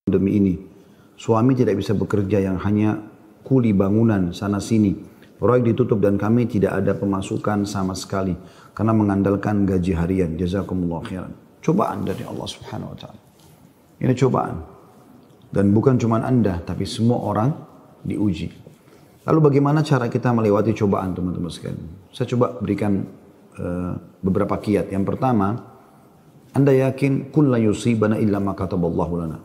demi ini. Suami tidak bisa bekerja yang hanya kuli bangunan sana sini. Proyek ditutup dan kami tidak ada pemasukan sama sekali karena mengandalkan gaji harian. Jazakumullah khairan. Cobaan dari Allah Subhanahu wa taala. Ini cobaan. Dan bukan cuma Anda, tapi semua orang diuji. Lalu bagaimana cara kita melewati cobaan, teman-teman sekalian? Saya coba berikan beberapa kiat. Yang pertama, Anda yakin kullu yusibana illa ma kataballahu lana.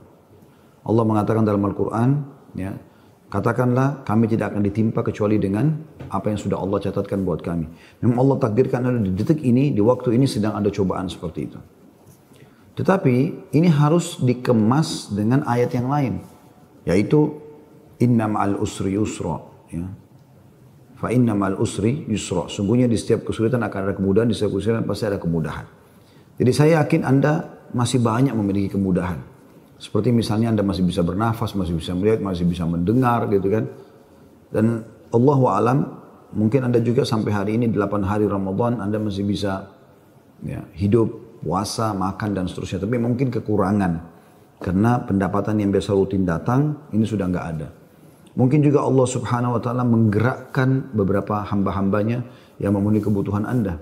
Allah mengatakan dalam Al-Quran, ya, katakanlah kami tidak akan ditimpa kecuali dengan apa yang sudah Allah catatkan buat kami. Memang Allah takdirkan di detik ini, di waktu ini sedang ada cobaan seperti itu. Tetapi ini harus dikemas dengan ayat yang lain, yaitu inna ma'al usri yusra. Ya. Fa inna ma'al usri yusra. Sungguhnya di setiap kesulitan akan ada kemudahan, di setiap kesulitan pasti ada kemudahan. Jadi saya yakin Anda masih banyak memiliki kemudahan. Seperti misalnya Anda masih bisa bernafas, masih bisa melihat, masih bisa mendengar gitu kan. Dan Allahu a'lam, mungkin Anda juga sampai hari ini 8 hari Ramadan Anda masih bisa ya, hidup, puasa, makan dan seterusnya. Tapi mungkin kekurangan karena pendapatan yang biasa rutin datang ini sudah nggak ada. Mungkin juga Allah Subhanahu wa taala menggerakkan beberapa hamba-hambanya yang memenuhi kebutuhan Anda.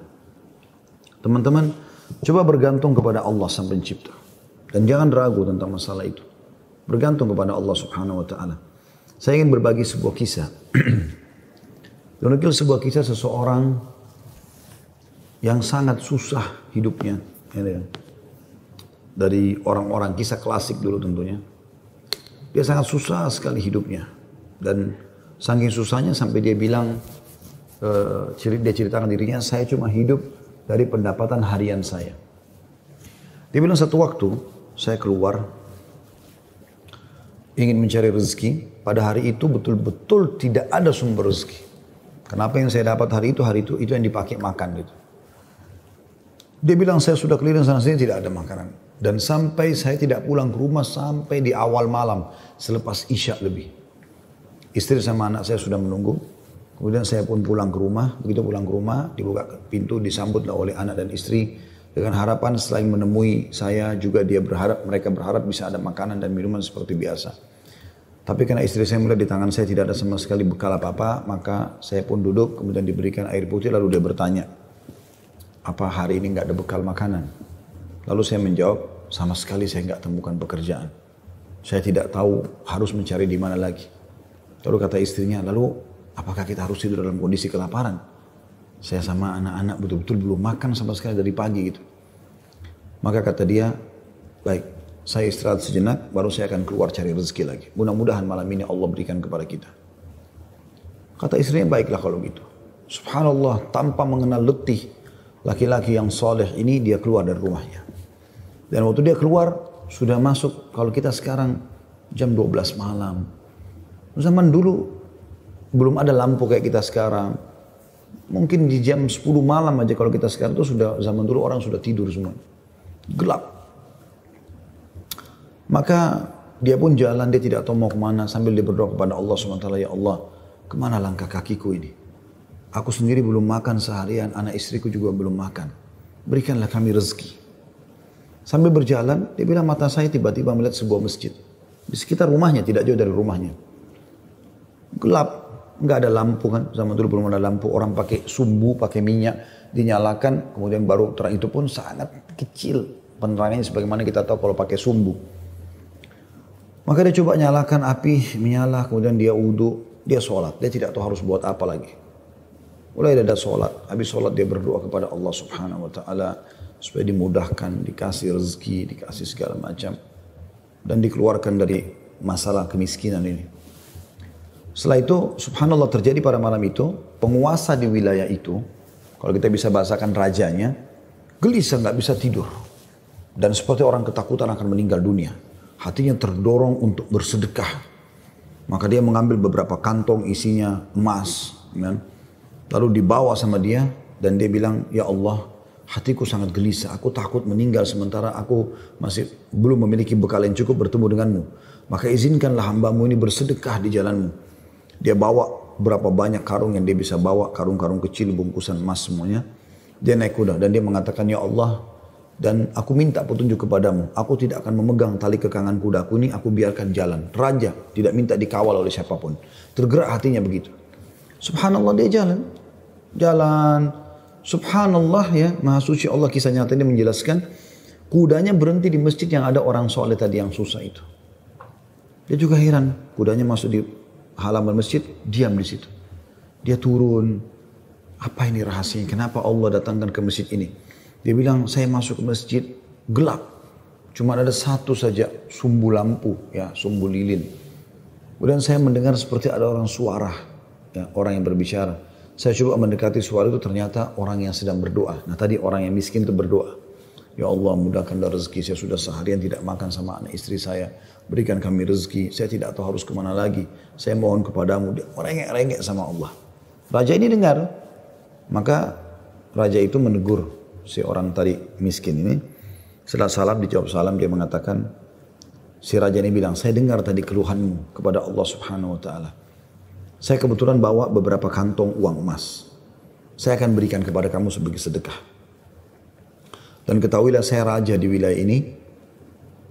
Teman-teman, coba bergantung kepada Allah Sang Pencipta. Dan jangan ragu tentang masalah itu. Bergantung kepada Allah Subhanahu wa taala. Saya ingin berbagi sebuah kisah. Menukil sebuah kisah seseorang yang sangat susah hidupnya. Dari orang-orang, kisah klasik dulu tentunya. Dia sangat susah sekali hidupnya. Dan saking susahnya sampai dia bilang, dia ceritakan dirinya, saya cuma hidup dari pendapatan harian saya. Dia bilang satu waktu, saya keluar, ingin mencari rezeki. Pada hari itu betul-betul tidak ada sumber rezeki. Kenapa yang saya dapat hari itu yang dipakai makan gitu. Dia bilang saya sudah keliling sana sini tidak ada makanan. Dan sampai saya tidak pulang ke rumah sampai di awal malam, selepas Isya lebih. Istri sama anak saya sudah menunggu. Kemudian saya pun pulang ke rumah. Begitu pulang ke rumah, dibuka pintu, disambutlah oleh anak dan istri. Dengan harapan selain menemui saya juga mereka berharap bisa ada makanan dan minuman seperti biasa. Tapi karena istri saya melihat di tangan saya tidak ada sama sekali bekal apa-apa, maka saya pun duduk, kemudian diberikan air putih, lalu dia bertanya, apa hari ini nggak ada bekal makanan? Lalu saya menjawab, sama sekali saya nggak temukan pekerjaan. Saya tidak tahu harus mencari di mana lagi. Lalu kata istrinya, lalu apakah kita harus tidur dalam kondisi kelaparan? Saya sama anak-anak betul-betul belum makan sama sekali dari pagi gitu. Maka kata dia, baik, saya istirahat sejenak, baru saya akan keluar cari rezeki lagi. Mudah-mudahan malam ini Allah berikan kepada kita. Kata istrinya, baiklah kalau gitu. Subhanallah, tanpa mengenal letih, laki-laki yang soleh ini dia keluar dari rumahnya. Dan waktu dia keluar, sudah masuk, kalau kita sekarang jam 12 malam. Zaman dulu belum ada lampu kayak kita sekarang. Mungkin di jam 10 malam aja kalau kita sekarang itu sudah, zaman dulu orang sudah tidur semua. Gelap. Maka dia pun jalan, dia tidak tahu mau kemana sambil dia berdoa kepada Allah SWT. Ya Allah, kemana langkah kakiku ini? Aku sendiri belum makan seharian, anak istriku juga belum makan. Berikanlah kami rezeki. Sambil berjalan, dia bilang mata saya tiba-tiba melihat sebuah masjid. Di sekitar rumahnya, tidak jauh dari rumahnya. Gelap, nggak ada lampu kan, zaman dulu belum ada lampu, orang pakai sumbu, pakai minyak, dinyalakan, kemudian baru terang, itu pun sangat kecil penerangannya sebagaimana kita tahu kalau pakai sumbu. Maka dia coba nyalakan api, menyala, kemudian dia wudu, dia sholat, dia tidak tahu harus buat apa lagi. Mulai ada sholat, habis sholat dia berdoa kepada Allah Subhanahu Wa Taala supaya dimudahkan, dikasih rezeki, dikasih segala macam, dan dikeluarkan dari masalah kemiskinan ini. Setelah itu, subhanallah terjadi pada malam itu, penguasa di wilayah itu, kalau kita bisa bahasakan rajanya, gelisah nggak bisa tidur. Dan seperti orang ketakutan akan meninggal dunia. Hatinya terdorong untuk bersedekah. Maka dia mengambil beberapa kantong isinya emas. Ya. Lalu dibawa sama dia, dan dia bilang, ya Allah, hatiku sangat gelisah, aku takut meninggal sementara aku masih belum memiliki bekal yang cukup bertemu denganmu. Maka izinkanlah hambamu ini bersedekah di jalanmu. Dia bawa berapa banyak karung yang dia bisa bawa, karung-karung kecil, bungkusan emas semuanya. Dia naik kuda dan dia mengatakan, ya Allah, Dan aku minta petunjuk kepadamu. Aku tidak akan memegang tali kekangan kudaku ini, aku biarkan jalan. Raja tidak minta dikawal oleh siapapun. Tergerak hatinya begitu. Subhanallah dia jalan. Jalan. Subhanallah ya, Maha Suci Allah, kisah nyata ini menjelaskan. Kudanya berhenti di masjid yang ada orang soleh tadi yang susah itu. Dia juga heran. Kudanya masuk di halaman masjid, diam di situ. Dia turun. Apa ini rahasianya? Kenapa Allah datangkan ke masjid ini? Dia bilang, saya masuk ke masjid gelap. Cuma ada satu saja sumbu lampu, ya, sumbu lilin. Kemudian saya mendengar seperti ada orang suara, ya, orang yang berbicara. Saya coba mendekati suara itu, ternyata orang yang sedang berdoa. Nah tadi orang yang miskin itu berdoa. Ya Allah, mudahkanlah rezeki, saya sudah seharian tidak makan sama anak istri saya. Berikan kami rezeki, saya tidak tahu harus kemana lagi. Saya mohon kepadamu. Dia merengek-rengek sama Allah. Raja ini dengar. Maka raja itu menegur si orang tadi miskin ini. Setelah salam, dijawab salam, dia mengatakan, si raja ini bilang, saya dengar tadi keluhanmu kepada Allah Subhanahu wa ta'ala. Saya kebetulan bawa beberapa kantong uang emas. Saya akan berikan kepada kamu sebagai sedekah. Dan ketahuilah saya raja di wilayah ini.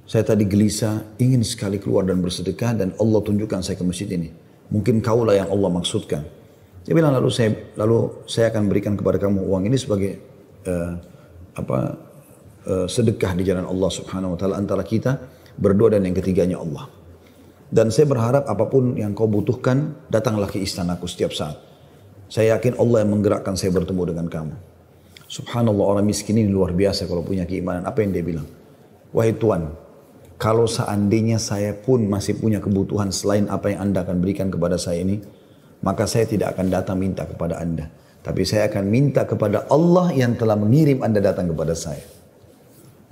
Saya tadi gelisah, ingin sekali keluar dan bersedekah, dan Allah tunjukkan saya ke masjid ini. Mungkin kaulah yang Allah maksudkan. Dia bilang, lalu saya akan berikan kepada kamu uang ini sebagai sedekah di jalan Allah Subhanahu wa ta'ala antara kita berdua, dan yang ketiganya Allah. Dan saya berharap apapun yang kau butuhkan, datanglah ke istanaku setiap saat. Saya yakin Allah yang menggerakkan saya bertemu dengan kamu. Subhanallah, orang miskin ini luar biasa kalau punya keimanan. Apa yang dia bilang? Wahai Tuan, kalau seandainya saya pun masih punya kebutuhan selain apa yang Anda akan berikan kepada saya ini, maka saya tidak akan datang minta kepada Anda. Tapi saya akan minta kepada Allah yang telah mengirim Anda datang kepada saya.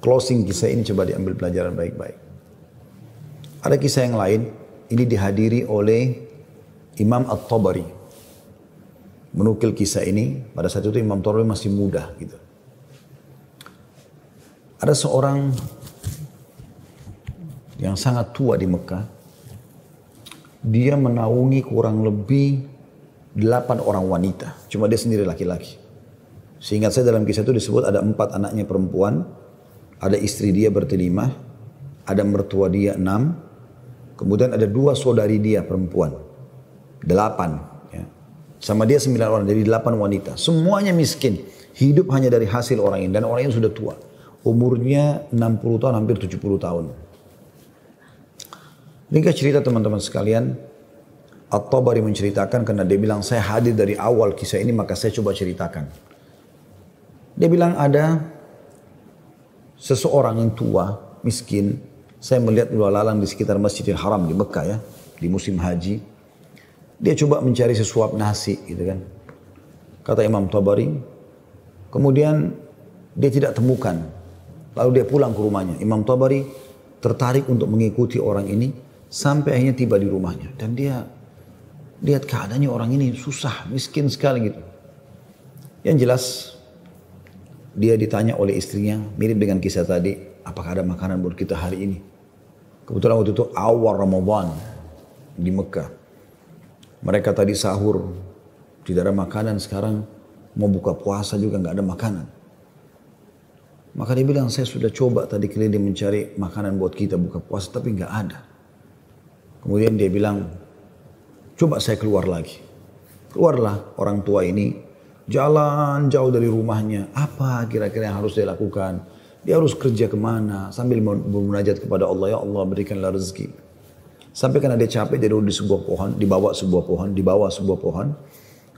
Closing kisah ini coba diambil pelajaran baik-baik. Ada kisah yang lain, ini dihadiri oleh Imam At-Tabari. Menukil kisah ini, pada saat itu Imam Tabari masih muda gitu. Ada seorang yang sangat tua di Mekah. Dia menaungi kurang lebih 8 orang wanita. Cuma dia sendiri laki-laki. Seingat saya dalam kisah itu disebut ada 4 anaknya perempuan. Ada istri dia bertelimah. Ada mertua dia 6. Kemudian ada 2 saudari dia perempuan. 8. Ya. Sama dia 9 orang. Jadi 8 wanita. Semuanya miskin. Hidup hanya dari hasil orang ini. Dan orang ini sudah tua. Umurnya 60 tahun, hampir 70 tahun. Ringkas cerita teman-teman sekalian, At-Tabari menceritakan karena dia bilang saya hadir dari awal kisah ini, maka saya coba ceritakan. Dia bilang ada seseorang yang tua, miskin. Saya melihat lalu lalang di sekitar Masjidil Haram di Mekah ya, di musim haji. Dia coba mencari sesuap nasi gitu kan. Kata Imam Tabari, kemudian dia tidak temukan. Lalu dia pulang ke rumahnya. Imam Tabari tertarik untuk mengikuti orang ini. Sampai akhirnya tiba di rumahnya. Dan dia lihat keadaannya orang ini susah, miskin sekali gitu. Yang jelas, dia ditanya oleh istrinya, mirip dengan kisah tadi, apakah ada makanan buat kita hari ini? Kebetulan waktu itu awal Ramadan di Mekah. Mereka tadi sahur, tidak ada makanan, sekarang mau buka puasa juga nggak ada makanan. Maka dia bilang, saya sudah coba tadi keliling mencari makanan buat kita buka puasa, tapi nggak ada. Kemudian dia bilang, coba saya keluar lagi. Keluarlah orang tua ini, jalan jauh dari rumahnya. Apa kira-kira yang harus dia lakukan? Dia harus kerja kemana? Sambil bermunajat kepada Allah, ya Allah berikanlah rezeki. Sampai karena dia capek, dia duduk di sebuah pohon, dibawa sebuah pohon.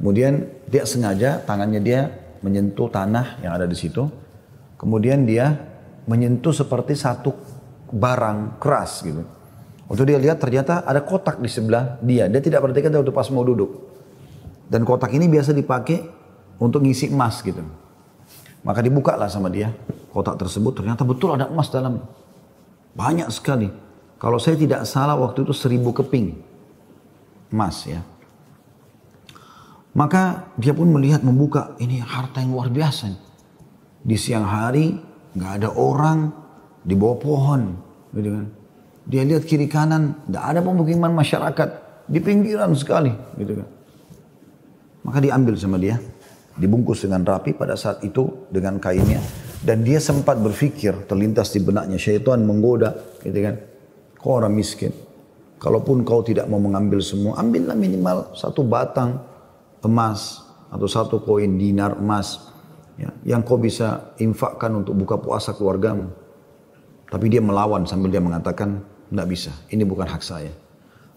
Kemudian dia sengaja, tangannya dia menyentuh tanah yang ada di situ. Kemudian dia menyentuh seperti satu barang keras gitu. Waktu dia lihat ternyata ada kotak di sebelah dia. Dia tidak perhatikan waktu pas mau duduk. Dan kotak ini biasa dipakai untuk ngisi emas gitu. Maka dibukalah sama dia. Kotak tersebut ternyata betul ada emas dalam. Banyak sekali. Kalau saya tidak salah waktu itu 1000 keping emas ya. Maka dia pun melihat membuka. Ini harta yang luar biasa. Di siang hari nggak ada orang di bawah pohon. Gitu kan. Dia lihat kiri kanan, tidak ada pemukiman masyarakat, di pinggiran sekali, gitu kan. Maka diambil sama dia, dibungkus dengan rapi pada saat itu dengan kainnya. Dan dia sempat berpikir, terlintas di benaknya, syaitan menggoda, gitu kan. Kau orang miskin, kalaupun kau tidak mau mengambil semua, ambillah minimal 1 batang emas atau 1 koin dinar emas, ya, yang kau bisa infakkan untuk buka puasa keluargamu. Tapi dia melawan sambil dia mengatakan, tidak bisa, ini bukan hak saya.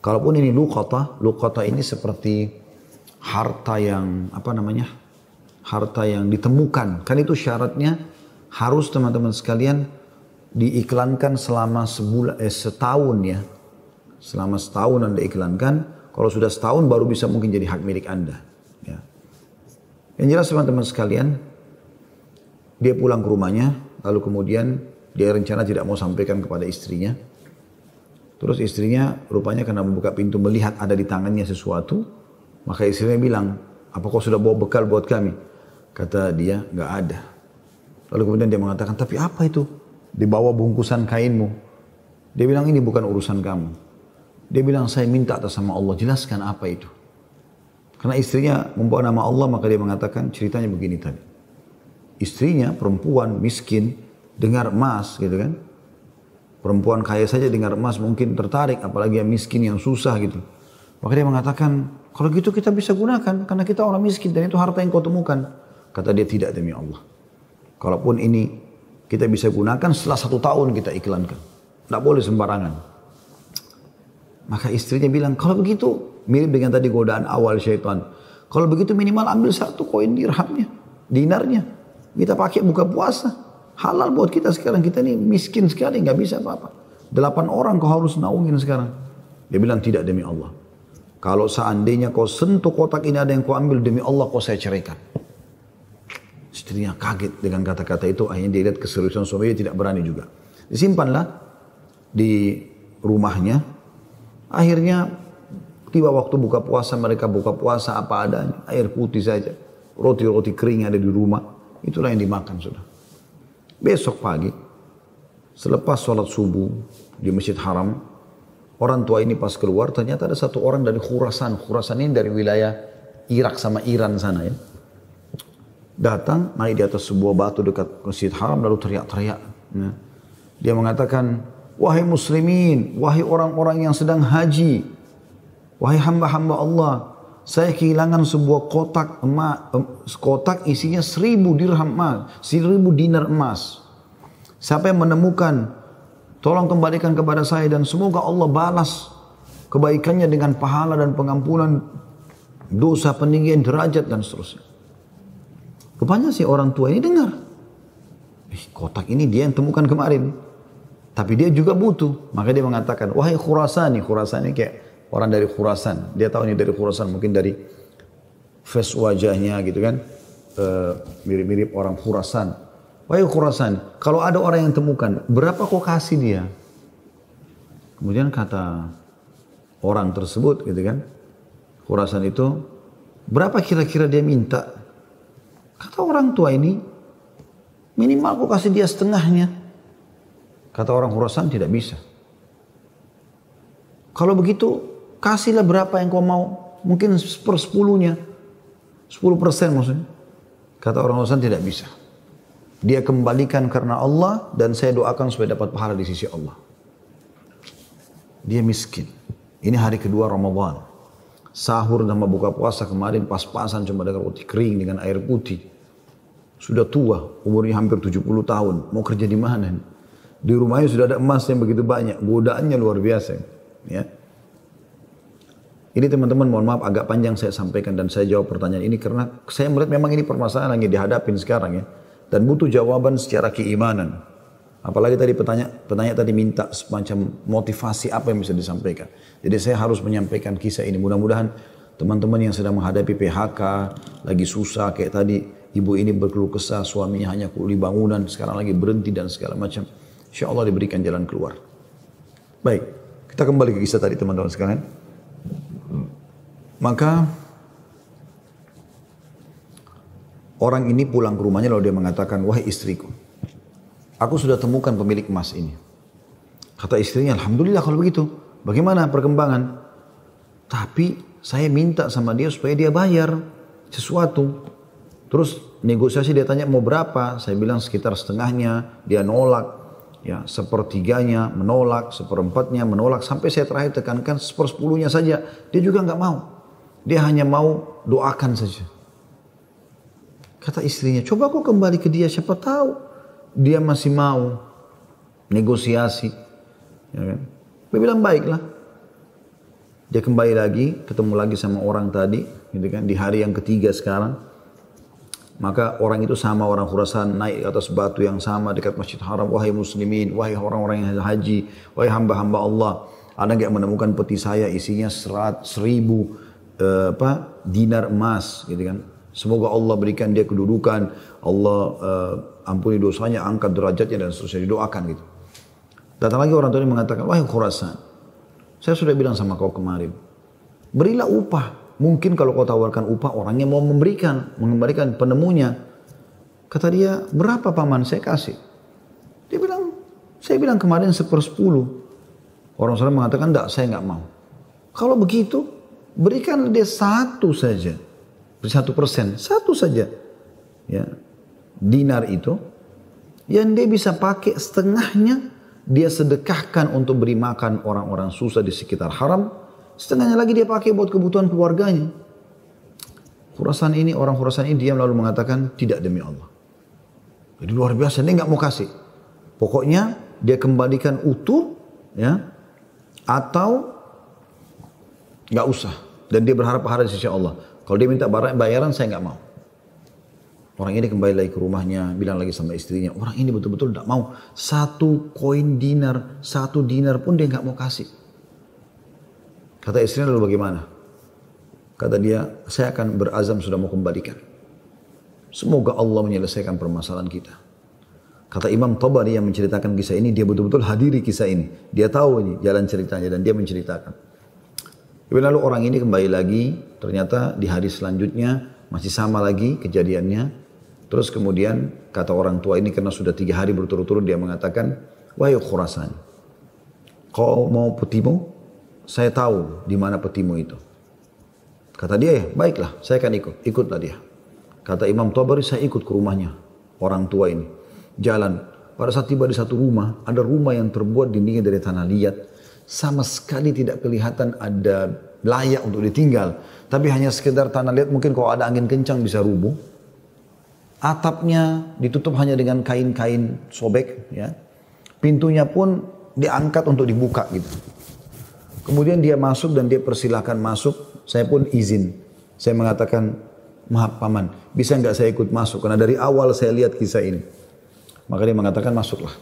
Kalaupun ini luqata ini seperti harta yang harta yang ditemukan. Kan itu syaratnya harus teman-teman sekalian diiklankan selama setahun ya. Selama setahun Anda iklankan. Kalau sudah setahun baru bisa mungkin jadi hak milik Anda. Ya. Yang jelas teman-teman sekalian, dia pulang ke rumahnya, lalu kemudian dia rencana tidak mau sampaikan kepada istrinya. Terus istrinya rupanya karena membuka pintu melihat ada di tangannya sesuatu, maka istrinya bilang, apa kau sudah bawa bekal buat kami? Kata dia, nggak ada. Lalu kemudian dia mengatakan, tapi apa itu? Di bawah bungkusan kainmu. Dia bilang, ini bukan urusan kamu. Dia bilang, saya minta atas nama Allah, jelaskan apa itu. Karena istrinya membawa nama Allah, maka dia mengatakan, ceritanya begini tadi. Istrinya, perempuan, miskin, dengar emas gitu kan. Perempuan kaya saja dengar emas mungkin tertarik, apalagi yang miskin, yang susah gitu. Maka dia mengatakan, kalau gitu kita bisa gunakan, karena kita orang miskin dan itu harta yang kau temukan. Kata dia, tidak demi Allah. Kalaupun ini kita bisa gunakan setelah 1 tahun kita iklankan. Tidak boleh sembarangan. Maka istrinya bilang, kalau begitu, mirip dengan tadi godaan awal syaitan. Kalau begitu minimal ambil 1 koin dirhamnya, dinarnya. Kita pakai buka puasa. Halal buat kita sekarang, kita ini miskin sekali, nggak bisa apa-apa. 8 orang kau harus naungin sekarang. Dia bilang, tidak demi Allah. Kalau seandainya kau sentuh kotak ini ada yang kau ambil, demi Allah kau saya ceraikan. Istrinya kaget dengan kata-kata itu, akhirnya dia lihat keseriusan suaminya, tidak berani juga. Disimpanlah di rumahnya. Akhirnya tiba waktu buka puasa, mereka buka puasa apa adanya, air putih saja, roti-roti kering ada di rumah, itulah yang dimakan sudah. Besok pagi, selepas sholat subuh di Masjid Haram, orang tua ini pas keluar, ternyata ada 1 orang dari Khurasan. Khurasan ini dari wilayah Irak sama Iran sana ya. Datang, naik di atas sebuah batu dekat Masjid Haram, lalu teriak-teriak. Ya. Dia mengatakan, wahai muslimin, wahai orang-orang yang sedang haji, wahai hamba-hamba Allah, saya kehilangan sebuah kotak emas, kotak isinya 1000 dirham emas, 1000 dinar emas. Siapa yang menemukan, tolong kembalikan kepada saya dan semoga Allah balas kebaikannya dengan pahala dan pengampunan dosa, peninggian derajat dan seterusnya. Rupanya si orang tua ini dengar, kotak ini dia yang temukan kemarin, tapi dia juga butuh. Maka dia mengatakan, wahai Khurasani, Khurasani kayak orang dari Khurasan, dia tahu ini dari Khurasan, mungkin dari face wajahnya gitu kan, mirip-mirip orang Khurasan. Wahai Khurasan, kalau ada orang yang temukan, berapa kau kasih dia? Kemudian kata orang tersebut gitu kan, Khurasan itu, berapa kira-kira dia minta? Kata orang tua ini, minimal kau kasih dia setengahnya. Kata orang Khurasan, tidak bisa. Kalau begitu, kasihlah berapa yang kau mau. Mungkin 1/10-nya. 10% maksudnya. Kata orang Khurasan, tidak bisa. Dia kembalikan karena Allah dan saya doakan supaya dapat pahala di sisi Allah. Dia miskin. Ini hari kedua Ramadan. Sahur dan buka puasa kemarin pas-pasan cuma dengan roti kering dengan air putih. Sudah tua, umurnya hampir 70 tahun. Mau kerja di mana? Di rumahnya sudah ada emas yang begitu banyak. Godaannya luar biasa. Ya. Ini teman-teman mohon maaf agak panjang saya sampaikan dan saya jawab pertanyaan ini karena saya melihat memang ini permasalahan yang dihadapin sekarang ya. Dan butuh jawaban secara keimanan. Apalagi tadi petanya tadi minta semacam motivasi apa yang bisa disampaikan. Jadi saya harus menyampaikan kisah ini. Mudah-mudahan teman-teman yang sedang menghadapi PHK, lagi susah kayak tadi ibu ini berkeluh kesah, suaminya hanya kuli bangunan, sekarang lagi berhenti dan segala macam. Insya Allah diberikan jalan keluar. Baik, kita kembali ke kisah tadi teman-teman sekalian. Maka orang ini pulang ke rumahnya lalu dia mengatakan, wahai istriku, aku sudah temukan pemilik emas ini. Kata istrinya, alhamdulillah kalau begitu. Bagaimana perkembangan? Tapi saya minta sama dia supaya dia bayar sesuatu. Terus negosiasi dia tanya mau berapa, saya bilang sekitar setengahnya, dia nolak, ya sepertiganya menolak, seperempatnya menolak, sampai saya terakhir tekankan sepersepuluhnya saja, dia juga nggak mau, dia hanya mau doakan saja. Kata istrinya, coba kau kembali ke dia, siapa tahu dia masih mau negosiasi. Ya kan? Dia bilang baiklah. Dia kembali lagi, ketemu lagi sama orang tadi, gitu kan, di hari yang ketiga sekarang. Maka orang itu sama orang Khurasan naik ke atas batu yang sama dekat Masjid Haram. Wahai muslimin, wahai orang-orang yang haji, wahai hamba-hamba Allah, ada nggak menemukan peti saya isinya 1.000 dinar emas, gitu kan? Semoga Allah berikan dia kedudukan, Allah ampuni dosanya, angkat derajatnya dan seterusnya, didoakan gitu. Datang lagi orang tadi mengatakan, wahai Khurasan, saya sudah bilang sama kau kemarin, berilah upah. Mungkin kalau kau tawarkan upah, orangnya mau mengembalikan penemunya. Kata dia, berapa paman saya kasih? Dia bilang, saya bilang kemarin 1/10. Orang sana mengatakan, enggak, saya enggak mau. Kalau begitu, berikan dia 1 saja. 1%, 1 saja. Ya, dinar itu, yang dia bisa pakai setengahnya, dia sedekahkan untuk beri makan orang-orang susah di sekitar haram, setengahnya lagi dia pakai buat kebutuhan keluarganya. Orang Khurasan ini diam lalu mengatakan, tidak demi Allah. Jadi luar biasa, dia nggak mau kasih. Pokoknya dia kembalikan utuh, ya, atau nggak usah. Dan dia berharap pahala di sisi Allah. Kalau dia minta bayaran, saya nggak mau. Orang ini kembali lagi ke rumahnya, bilang lagi sama istrinya, orang ini betul-betul tidak mau. 1 koin dinar, 1 dinar pun dia nggak mau kasih. Kata istrinya, lalu bagaimana? Kata dia, saya akan berazam sudah mau kembalikan. Semoga Allah menyelesaikan permasalahan kita. Kata Imam Tabari yang menceritakan kisah ini, dia betul-betul hadiri kisah ini. Dia tahu ini jalan ceritanya dan dia menceritakan. Lalu orang ini kembali lagi, ternyata di hari selanjutnya masih sama lagi kejadiannya. Terus kemudian kata orang tua ini karena sudah 3 hari berturut-turut dia mengatakan, wahai Khurasan, kau mau petimu? Saya tahu di mana petimu itu. Kata dia, ya baiklah, saya akan ikut. Ikutlah dia. Kata Imam Tabari, saya ikut ke rumahnya orang tua ini. Jalan. Pada saat tiba di satu rumah, ada rumah yang terbuat dindingnya dari tanah liat. Sama sekali tidak kelihatan ada layak untuk ditinggal. Tapi hanya sekedar tanah liat, mungkin kalau ada angin kencang bisa rubuh. Atapnya ditutup hanya dengan kain-kain sobek. Ya. Pintunya pun diangkat untuk dibuka gitu. Kemudian dia masuk dan dia persilahkan masuk. Saya pun izin. Saya mengatakan, maaf paman, bisa nggak saya ikut masuk? Karena dari awal saya lihat kisah ini. Maka dia mengatakan masuklah.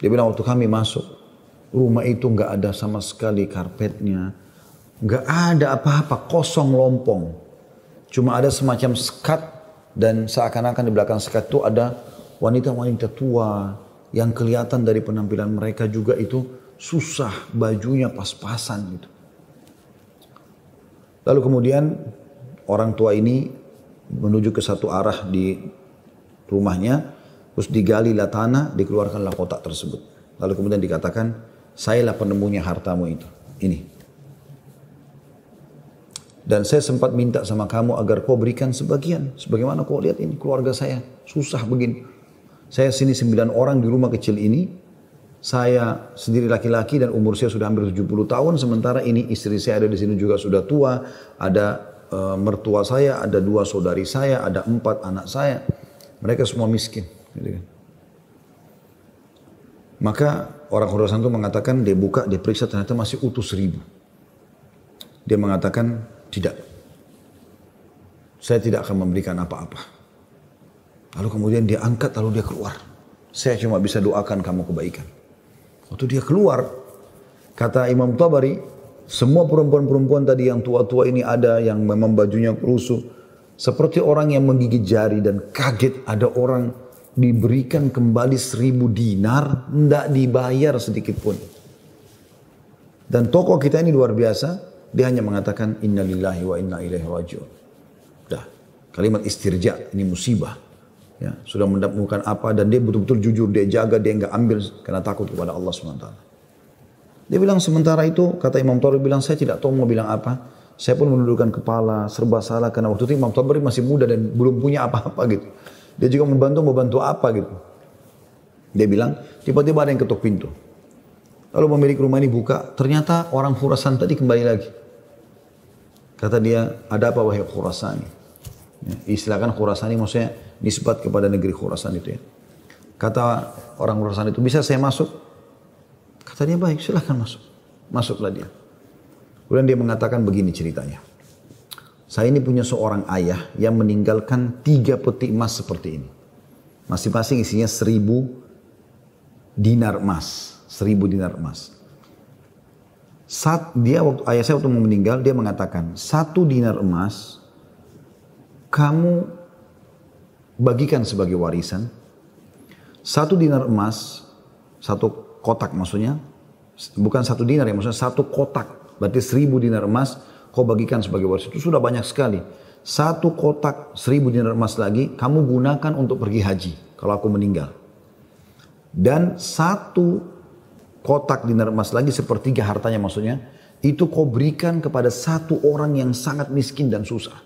Dia bilang waktu kami masuk, rumah itu nggak ada sama sekali karpetnya, nggak ada apa-apa, kosong lompong. Cuma ada semacam sekat dan seakan-akan di belakang sekat itu ada wanita-wanita tua yang kelihatan dari penampilan mereka juga itu susah, bajunya pas-pasan gitu. Lalu kemudian orang tua ini menuju ke satu arah di rumahnya, terus digalilah tanah, dikeluarkanlah kotak tersebut. Lalu kemudian dikatakan, sayalah penemunya hartamu itu. Ini. Dan saya sempat minta sama kamu agar kau berikan sebagian. Sebagaimana kau lihat ini keluarga saya susah begini. Saya sini 9 orang di rumah kecil ini. Saya sendiri laki-laki dan umur saya sudah hampir 70 tahun. Sementara ini istri saya ada di sini juga sudah tua. Ada mertua saya, ada 2 saudari saya, ada 4 anak saya. Mereka semua miskin. Gitu kan. Maka orang Khurasan itu mengatakan, dia buka, dia periksa, ternyata masih utuh 1000. Dia mengatakan, tidak. Saya tidak akan memberikan apa-apa. Lalu kemudian dia angkat, lalu dia keluar. Saya cuma bisa doakan kamu kebaikan. Waktu dia keluar, kata Imam Tabari, semua perempuan-perempuan tadi yang tua-tua ini ada, yang memang bajunya lusuh. Seperti orang yang menggigit jari dan kaget ada orang diberikan kembali 1000 dinar, tidak dibayar sedikit pun. Dan tokoh kita ini luar biasa, dia hanya mengatakan inna lillahi wa inna ilaihi raji'un. Dah, kalimat istirja, ini musibah. Ya, sudah mendapatkan apa dan dia betul-betul jujur, dia jaga, dia enggak ambil karena takut kepada Allah SWT. Dia bilang sementara itu, kata Imam Tabari bilang, saya tidak tahu mau bilang apa. Saya pun menundukkan kepala, serba salah karena waktu itu Imam Tabari masih muda dan belum punya apa-apa gitu. Dia juga membantu apa gitu. Dia bilang, tiba-tiba ada yang ketuk pintu. Lalu pemilik rumah ini buka, ternyata orang Khurasan tadi kembali lagi. Kata dia, ada apa wahai Khurasani? Ya, istilahkan Khurasani maksudnya nisbat kepada negeri Khurasan itu ya. Kata orang Khurasan itu, bisa saya masuk? Kata dia, baik silahkan masuk. Masuklah dia. Kemudian dia mengatakan begini ceritanya. Saya ini punya seorang ayah yang meninggalkan 3 peti emas seperti ini. Masing-masing isinya 1000 dinar emas. 1000 dinar emas. Saat dia ayah saya waktu meninggal, dia mengatakan, 1 dinar emas kamu bagikan sebagai warisan. 1 dinar emas, 1 kotak maksudnya, bukan 1 dinar ya, maksudnya 1 kotak. Berarti 1000 dinar emas kau bagikan sebagai warisan. Itu sudah banyak sekali. 1 kotak 1000 dinar emas lagi kamu gunakan untuk pergi haji kalau aku meninggal. Dan 1 kotak dinar emas lagi sepertiga hartanya maksudnya, itu kau berikan kepada 1 orang yang sangat miskin dan susah.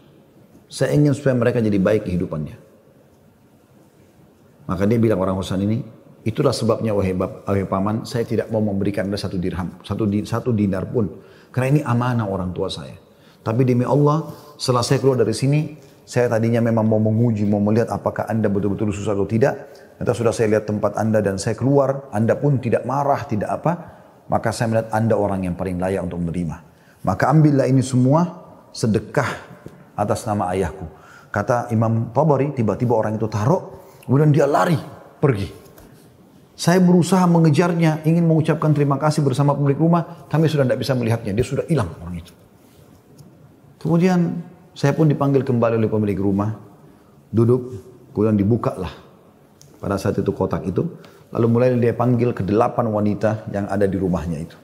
Saya ingin supaya mereka jadi baik kehidupannya. Maka dia bilang orang Husain ini, itulah sebabnya wahai paman, saya tidak mau memberikan Anda 1 dirham, 1 dinar pun. Karena ini amanah orang tua saya. Tapi demi Allah, setelah saya keluar dari sini, saya tadinya memang mau menguji, mau melihat apakah Anda betul-betul susah atau tidak. Ternyata sudah saya lihat tempat Anda dan saya keluar, Anda pun tidak marah, tidak apa. Maka saya melihat Anda orang yang paling layak untuk menerima. Maka ambillah ini semua sedekah atas nama ayahku. Kata Imam Tabari, tiba-tiba orang itu taruh, kemudian dia lari, pergi. Saya berusaha mengejarnya, ingin mengucapkan terima kasih bersama pemilik rumah. Kami sudah tidak bisa melihatnya, dia sudah hilang orang itu. Kemudian saya pun dipanggil kembali oleh pemilik rumah. Duduk, kemudian dibukalah pada saat itu kotak itu. Lalu mulai dia panggil ke-8 wanita yang ada di rumahnya itu.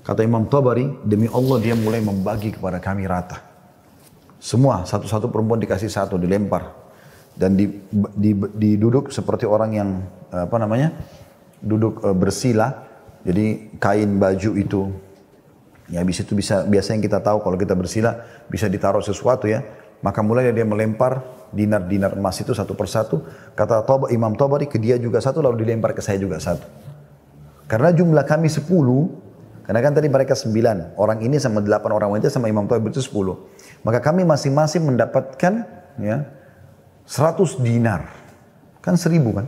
Kata Imam Tabari, demi Allah dia mulai membagi kepada kami rata. Semua, satu-satu perempuan dikasih 1, dilempar. Dan diduduk seperti orang yang duduk bersila. Jadi kain baju itu, ya habis itu biasanya kita tahu kalau kita bersila bisa ditaruh sesuatu ya. Maka mulai dia melempar dinar-dinar emas itu 1 persatu. Kata Imam Tabari, ke dia juga 1, lalu dilempar ke saya juga 1. Karena jumlah kami 10, karena kan tadi mereka 9, orang ini sama 8 orang wanita sama Imam Tabari itu 10. Maka kami masing-masing mendapatkan ya 100 dinar. Kan 1000 kan?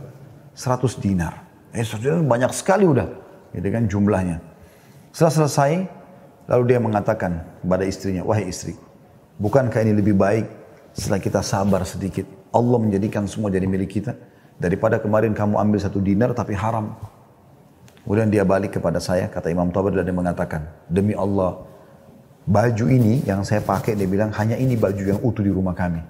100 dinar. 100 dinar banyak sekali udah. Gitu kan jumlahnya. Setelah selesai, lalu dia mengatakan kepada istrinya, wahai istri, bukankah ini lebih baik setelah kita sabar sedikit, Allah menjadikan semua jadi milik kita, daripada kemarin kamu ambil 1 dinar tapi haram. Kemudian dia balik kepada saya, kata Imam Tabari, dan dia mengatakan, demi Allah, baju ini yang saya pakai, dia bilang, hanya ini baju yang utuh di rumah kami.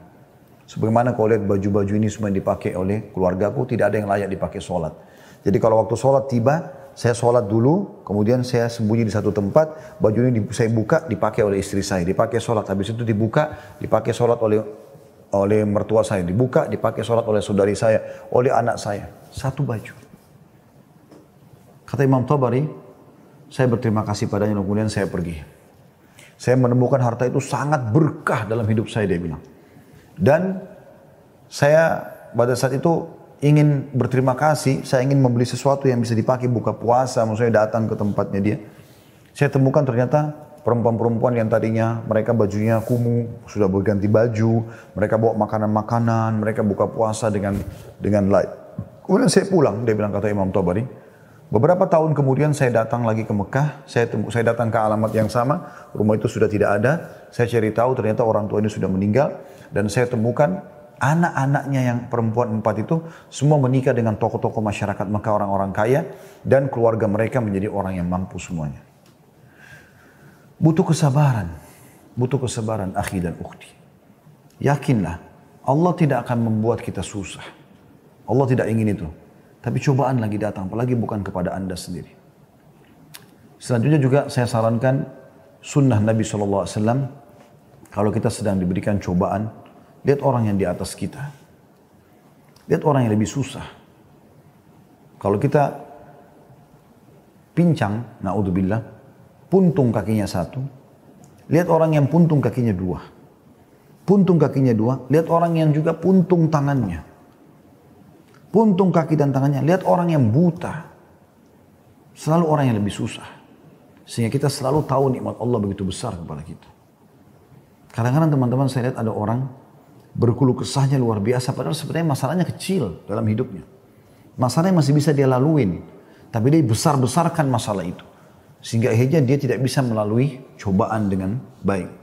Sebagaimana kau lihat baju-baju ini semua yang dipakai oleh keluargaku, tidak ada yang layak dipakai sholat. Jadi kalau waktu sholat tiba, saya sholat dulu, kemudian saya sembunyi di satu tempat, baju ini saya buka, dipakai oleh istri saya, dipakai sholat. Habis itu dibuka, dipakai sholat oleh mertua saya, dibuka, dipakai sholat oleh saudari saya, oleh anak saya. 1 baju. Kata Imam Tabari, saya berterima kasih padanya, kemudian saya pergi. Saya menemukan harta itu sangat berkah dalam hidup saya, dia bilang. Dan saya pada saat itu ingin berterima kasih, saya ingin membeli sesuatu yang bisa dipakai buka puasa, maksudnya datang ke tempatnya dia. Saya temukan ternyata perempuan-perempuan yang tadinya mereka bajunya kumuh, sudah berganti baju, mereka bawa makanan-makanan, mereka buka puasa dengan light. Kemudian saya pulang, dia bilang, kata Imam Tabari. Beberapa tahun kemudian saya datang lagi ke Mekah, saya datang ke alamat yang sama, rumah itu sudah tidak ada, saya cari tahu ternyata orang tua ini sudah meninggal, dan saya temukan anak-anaknya yang perempuan 4 itu semua menikah dengan tokoh-tokoh masyarakat Mekah, orang-orang kaya, dan keluarga mereka menjadi orang yang mampu semuanya. Butuh kesabaran akhi dan ukhti. Yakinlah, Allah tidak akan membuat kita susah. Allah tidak ingin itu. Tapi cobaan lagi datang, apalagi bukan kepada Anda sendiri. Selanjutnya juga saya sarankan sunnah Nabi SAW, kalau kita sedang diberikan cobaan, lihat orang yang di atas kita. Lihat orang yang lebih susah. Kalau kita pincang, na'udzubillah, puntung kakinya 1, lihat orang yang puntung kakinya dua. Puntung kakinya dua, lihat orang yang juga puntung tangannya. Puntung kaki dan tangannya, lihat orang yang buta. Selalu orang yang lebih susah. Sehingga kita selalu tahu nikmat Allah begitu besar kepada kita. Kadang-kadang teman-teman saya lihat ada orang berkeluh kesahnya luar biasa, padahal sebenarnya masalahnya kecil dalam hidupnya. Masalahnya masih bisa dia laluin, tapi dia besar-besarkan masalah itu. Sehingga akhirnya dia tidak bisa melalui cobaan dengan baik.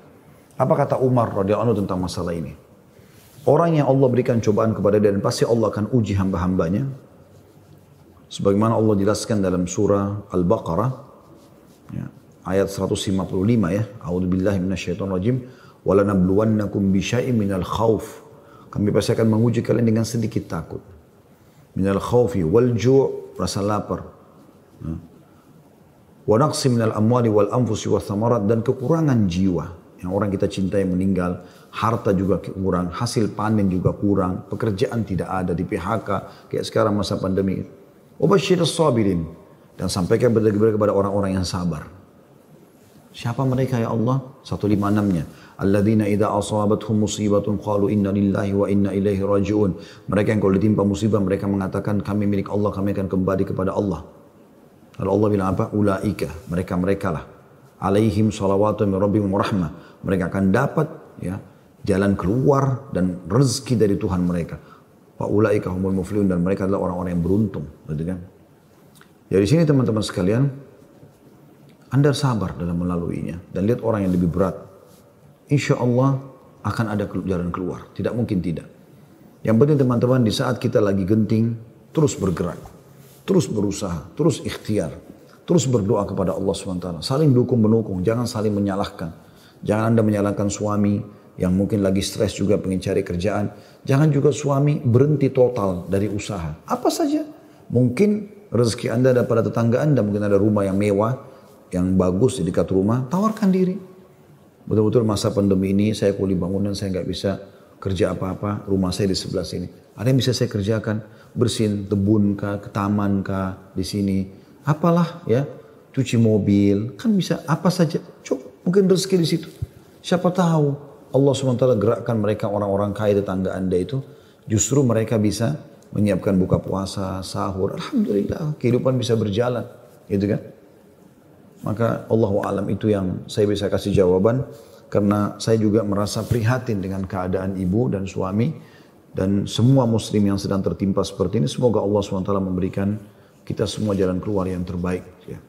Apa kata Umar radhiyallahu anhu tentang masalah ini? Orang yang Allah berikan cobaan kepada dia dan pasti Allah akan uji hamba-hambanya. Sebagaimana Allah jelaskan dalam surah Al-Baqarah, ya, ayat 155 ya. A'udzubillahi minasyaitonirrajim. وَلَنَبْلُوَنَّكُمْ بِشَيْءٍ مِنَ الْخَوْفِ. Kami pasti akan menguji kalian dengan sedikit takut. Minal khawfi wal ju', rasa lapar. Wa naqsi minal amwali wal anfusi wath thamarat, dan kekurangan jiwa. Yang orang kita cintai meninggal, harta juga kurang, hasil panen juga kurang, pekerjaan tidak ada, di PHK kayak sekarang masa pandemi. Wa basyirus sabirin, dan sampaikan kepada orang-orang yang sabar. Siapa mereka ya Allah? 156-nya. Alladzina idza asabatuhum musibatun qalu inna lillahi wa inna ilaihi raji'un. Mereka yang kalau ditimpa musibah mereka mengatakan kami milik Allah, kami akan kembali kepada Allah. Lalu Allah bilang apa? Ulaika, mereka lah. Alaihim salawatu min rabbihim rahmah. Mereka akan dapat ya jalan keluar dan rezeki dari Tuhan mereka. Wa ulaika humul muflihun, dan mereka adalah orang-orang yang beruntung, gitu kan? Jadi sini teman-teman sekalian, Anda sabar dalam melaluinya dan lihat orang yang lebih berat. Insya Allah akan ada jalan keluar. Tidak mungkin tidak. Yang penting teman-teman, di saat kita lagi genting, terus bergerak. Terus berusaha, terus ikhtiar. Terus berdoa kepada Allah SWT. Saling dukung-menukung, jangan saling menyalahkan. Jangan Anda menyalahkan suami yang mungkin lagi stres juga pengen cari kerjaan. Jangan juga suami berhenti total dari usaha. Apa saja. Mungkin rezeki Anda ada pada tetangga Anda, mungkin ada rumah yang mewah, yang bagus di dekat rumah, tawarkan diri. Betul-betul masa pandemi ini saya kuli bangunan, saya nggak bisa kerja apa-apa, rumah saya di sebelah sini. Ada yang bisa saya kerjakan, bersihin kebun kah, ke taman kah, di sini. Apalah ya, cuci mobil, kan bisa apa saja. Coba, mungkin rezeki di situ. Siapa tahu Allah SWT gerakkan mereka orang-orang kaya tetangga Anda itu, justru mereka bisa menyiapkan buka puasa, sahur. Alhamdulillah, kehidupan bisa berjalan, gitu kan? Maka Allahu a'lam itu yang saya bisa kasih jawaban, karena saya juga merasa prihatin dengan keadaan ibu dan suami dan semua muslim yang sedang tertimpa seperti ini. Semoga Allah SWT memberikan kita semua jalan keluar yang terbaik ya.